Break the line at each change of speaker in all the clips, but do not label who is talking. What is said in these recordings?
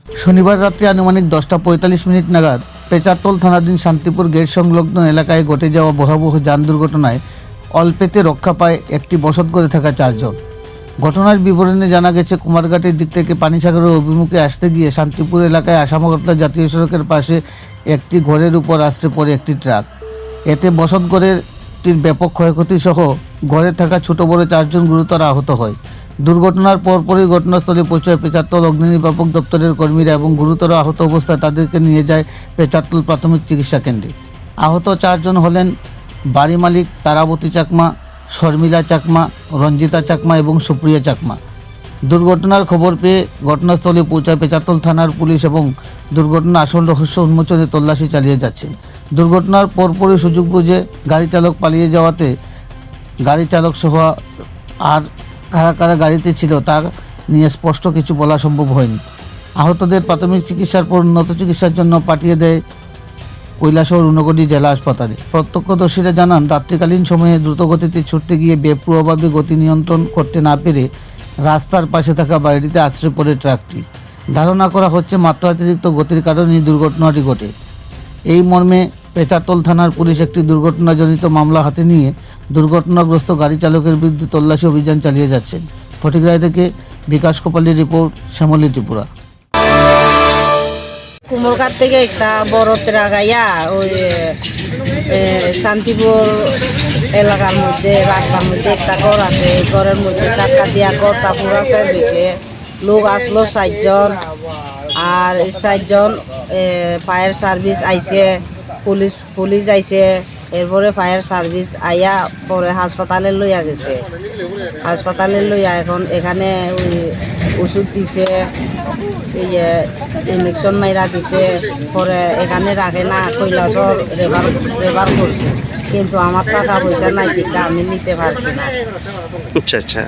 শনিবার রাত্রে আনুমানিক 10:45 নাগাদ পেচারতল থানাধীন শান্তিপুর গেট সংলগ্ন এলাকায় ঘটে যাওয়া ভয়াবহ যান দুর্ঘটনায় অল্পেতে রক্ষা পায় একটি বসত করে থাকা 4 জন। ঘটনার বিবরণে জানা গেছে, কুমারঘাটের দিক থেকে পানিসাগরের অভিমুখে আসতে গিয়ে শান্তিপুর এলাকায় আসামগড়লা জাতীয় সড়কের পাশে একটি ঘরের উপর আছড়ে পড়ে একটি ট্রাক। এতে বসত ঘরেরটির ব্যাপক ক্ষয়ক্ষতি সহ ঘরে থাকা ছোট বড় 4 জন গুরুতর আহত হয়। দুর্ঘটনার পরপরই ঘটনাস্থলে পৌঁছায় পেচারতল অগ্নি নির্বাপক দপ্তরের কর্মীরা এবং গুরুতর আহত অবস্থায় তাদেরকে নিয়ে যায় পেচারতল প্রাথমিক চিকিৎসা কেন্দ্রে। আহত 4 জন হলেন বাড়ি মালিক তারাবতী চাকমা, শর্মিলা চাকমা, রঞ্জিতা চাকমা এবং সুপ্রিয়া চাকমা। দুর্ঘটনার খবর পেয়ে ঘটনাস্থলে পৌঁছায় পেচারতল থানার পুলিশ এবং দুর্ঘটনার আসল রহস্য উন্মোচনে তল্লাশি চালিয়ে যাচ্ছে। দুর্ঘটনার পরপরই সুযোগ বুঝে গাড়ি চালক পালিয়ে যাওয়াতে গাড়ি চালক সহ আর কারা কারা গাড়িতে ছিল তা নিয়ে স্পষ্ট কিছু বলা সম্ভব হয়নি। আহতদের প্রাথমিক চিকিৎসার পর উন্নত চিকিৎসার জন্য পাঠিয়ে দেয় কৈলাসহর ঊনকোটি জেলা হাসপাতালে। প্রত্যক্ষদর্শীরা জানান, রাত্রিকালীন সময়ে দ্রুতগতিতে ছুটতে গিয়ে বেপরোয়াভাবে গতি নিয়ন্ত্রণ করতে না পেরে রাস্তার পাশে থাকা বাড়িটিতে আছড়ে পড়ে ট্রাকটি। ধারণা করা হচ্ছে মাত্রাতিরিক্ত গতির কারণে এই দুর্ঘটনাটি ঘটে। এই মর্মে পেচারতল থানার পুলিশ একটি দুর্ঘটনাজনিত মামলা হাতে নিয়ে দুর্ঘটনাগ্রস্ত গাড়ি চালকের বিরুদ্ধে তল্লাশি অভিযান চালিয়ে যাচ্ছেন। ফটিকরায় থেকে বিকাশ কোপালের রিপোর্ট, শ্যামলী ত্রিপুরা।
কুমোরঘাট থেকে একটা বড় ট্রাক আইয়া ওই শান্তিপুর এলাকার মধ্যে রাস্তার মধ্যে একটা ঘর আছে, এই ঘরের মধ্যে টাকা দিয়া ঘরটা পুরা শেষ হয়েছে। লোক আসলো 4 জন, আর 4 জন ফায়ার সার্ভিস আইছে, পুলিশ আইছে, এরপরে ফায়ার সার্ভিস আইয়া পরে হাসপাতালে লইয়া গেছে। হাসপাতালে লইয়া এখন এখানে ওই ওষুধ দিছে, সেই ইঞ্জেকশন মাইরা দিছে, পরে এখানে রাখে না, কৈলাসর রেফার করছে, কিন্তু আমার টাকা পয়সা নাই দিকে আমি নিতে পারছি না।
আচ্ছা আচ্ছা,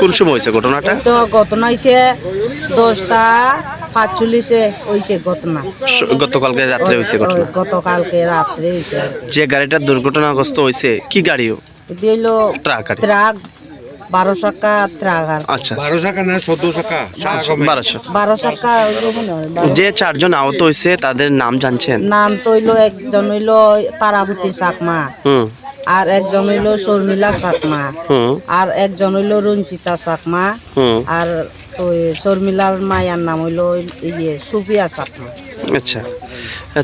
কোন সময় হয়েছে ঘটনাটা?
তো ঘটনা হয়েছে 10:45 হয়েছে ঘটনা।
গতকালকে রাত্রে হয়েছে ঘটনা?
গতকালকে রাত্রে হয়েছে।
যে গাড়িটার দুর্ঘটনাগ্রস্ত হয়েছে কি গাড়িও?
এটি হইলো
ট্রাক।
12 চাকা ট্রাক।
আচ্ছা,
12 চাকা না 14 চাকা?
12 চাকা।
যে 4 জন আহত হয়েছে তাদের নাম জানছেন?
নাম তো হইলো, একজন হইলো তারাবতী চাকমা, আর একজন হইলো শর্মিলা চাকমা, আর একজন হইলো রঞ্জিতা চাকমা, আর ওই শর্মিলার মায়ার নাম হইলো সুপিয়া চাকমা।
আচ্ছা,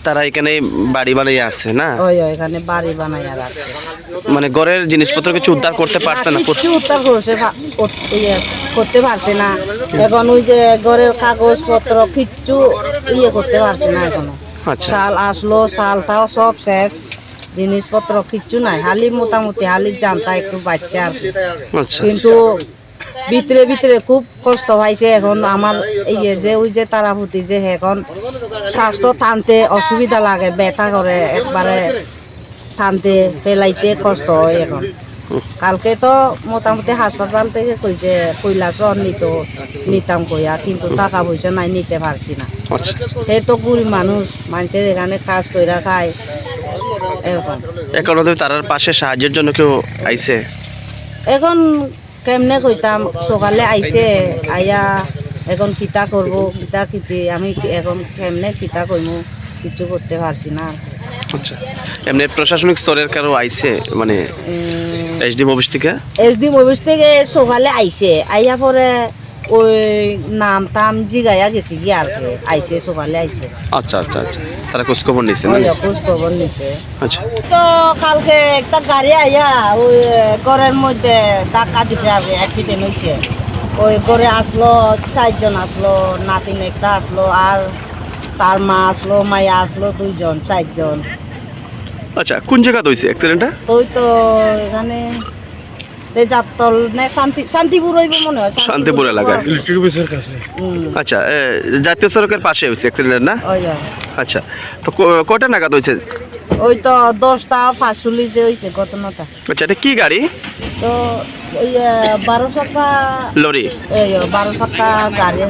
তারা এখানে বাড়ি বানাই আছে না?
ওই এখানে বাড়ি বানাইয়া রাখছে।
মানে ঘরের জিনিসপত্র কিছু উদ্ধার করতে পারছে না?
কিছু উদ্ধার করতে পারছে না। এখন ওই যে ঘরের কাগজপত্র কিচ্ছু করতে পারছে না এখনো। শাল আসলো, শালটাও সব শেষ, জিনিসপত্র কিচ্ছু নাই, হালি মোটামুটি হালি জানতা একটু বাচ্চা আর কি। কিন্তু ভিতরে ভিতরে খুব কষ্ট পাইছে। এখন আমার যে ওই যে তারাভূতি যে এখন স্বাস্থ্য টানতে অসুবিধা লাগে, ব্যথা করে, একবারে টানতে ফেলাইতে কষ্ট হয় এখন। কালকে তো মোটামুটি হাসপাতাল থেকে কইছে কৈলাসর নিতাম কইয়া, কিন্তু টাকা পয়সা নাই, নিতে পারছি না। সে তো গরিব মানুষ, মানুষের এখানে কাজ কইরা খায় এরকম।
এখন তার পাশে সাহায্যের জন্য কেউ আইছে?
এখন কেমনে কইতাম, সকালে আইছে, আইয়া এখন কিতা করবো, কিতা খিতি আমি এখন কেমনে কিতা কইমু, কিছু করতে পারছি না।
আচ্ছা, এমনি প্রশাসনিক স্তরের কারো আইছে, মানে এসডিএম অফিস থেকে
সকালে আইছে, আইয়া পরে ওই নাম টাম জিগাইয়া গেছি কি আর কি, আইছে সকালে আইছে।
আচ্ছা আচ্ছা আচ্ছা, তারা খোঁজ খবর নিছে?
খোঁজ খবর নিছে।
আচ্ছা,
তো কালকে একটা গাড়ি আইয়া ওই ঘরের মধ্যে ধাক্কা দিছে আর কি, অ্যাক্সিডেন্ট হয়েছে। ওই ঘরে আসলো 4 জন আসলো, নাতিন একটা আসলো, আর তার মা আসলো, মায়া আসলো 2 জন, 4 জন।
আচ্ছা, কোন জায়গাতে হয়েছে অ্যাক্সিডেন্টটা?
ওই তো এখানে পেচারতল না শান্তিপুর হইব মনে হয়,
শান্তিপুর এলাকায় ইলেকট্রিক অফিসের কাছে। আচ্ছা, জাতীয় সড়কের পাশে হয়েছে অ্যাক্সিডেন্ট না? আচ্ছা, তো কটা নাগাদ হয়েছে?
ওই তো 10:45 হয়েছে ঘটনাটা।
আচ্ছা, এটা কি গাড়ি?
তো ওই 12 চাকা
লরি।
12 চাকা গাড়ি।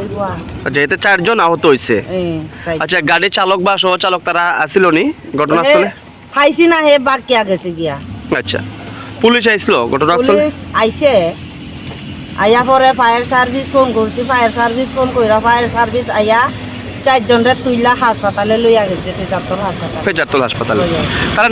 আচ্ছা, এতে 4 জন আহত হয়েছে। আচ্ছা, গাড়ি চালক বা সহচালক তারা আসিল নি ঘটনাস্থলে?
খাইছি না, হে বার কে গেছে গিয়া।
আচ্ছা, পুলিশ আইছিল ঘটনাস্থলে?
পুলিশ আইছে, আইয়া পরে ফায়ার সার্ভিস ফোন করছি, ফায়ার সার্ভিস ফোন কইরা ফায়ার সার্ভিস আইয়া চারজনরে তুইলা হাসপাতালে লইয়া গেছে পেচারতল হাসপাতাল
ফেজারতল হাসপাতালে
লইয়া।
তারা